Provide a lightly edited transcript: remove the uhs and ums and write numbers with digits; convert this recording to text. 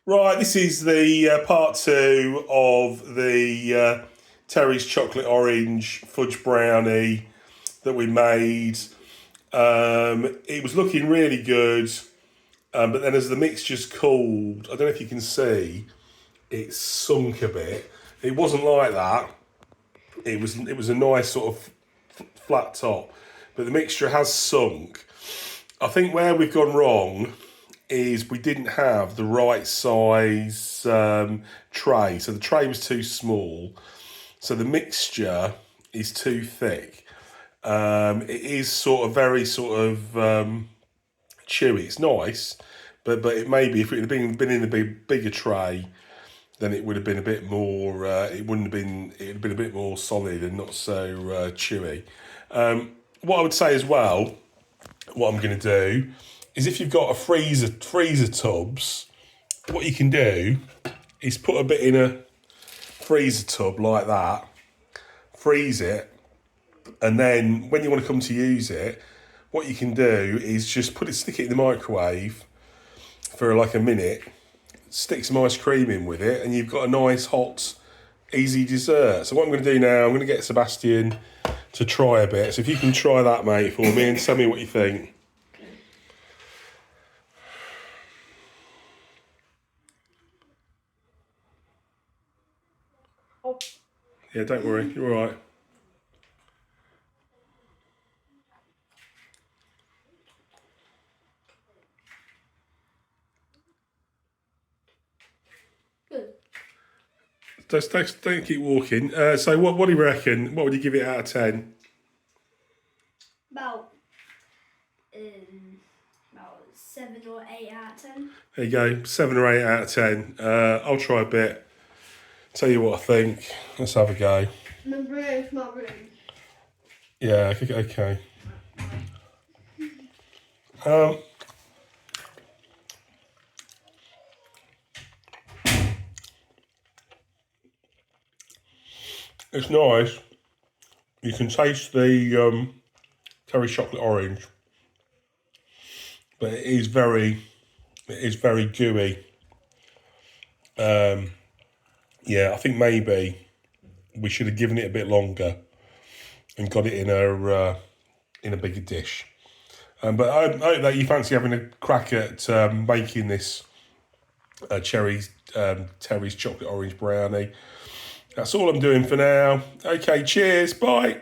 Right, this is the part two of the Terry's chocolate orange fudge brownie that we made. It was looking really good, but then as the mixture's cooled, I don't know if you can see, it sunk a bit. It wasn't like that. It was a nice sort of flat top, but the mixture has sunk. I think where we've gone wrong is we didn't have the right size tray. So the tray was too small. So the mixture is too thick. It is sort of very sort of chewy. It's nice, but it maybe if it had been in a bigger tray, then it would have been a bit more. It wouldn't have been. It would have been a bit more solid and not so chewy. What I would say as well, what I'm going to do is if you've got a freezer tubs, what you can do is put a bit in a freezer tub like that, freeze it, and then when you want to come to use it, what you can do is just stick it in the microwave for like a minute, stick some ice cream in with it, and you've got a nice hot, easy dessert. So what I'm going to do now, I'm going to get Sebastian to try a bit. So if you can try that, mate, for me, and tell me what you think. Yeah, don't worry, you're all right. Good. Don't keep walking. So what do you reckon? What would you give it out of 10? About 7 or 8 out of 10. There you go, 7 or 8 out of 10. I'll try a bit. Tell you what I think. Let's have a go. My room. Yeah, okay. It's nice. You can taste the Terry chocolate orange, but it is very gooey. Yeah, I think maybe we should have given it a bit longer and got it in a bigger dish. But I hope that you fancy having a crack at making this Terry's chocolate orange brownie. That's all I'm doing for now. Okay, cheers, bye.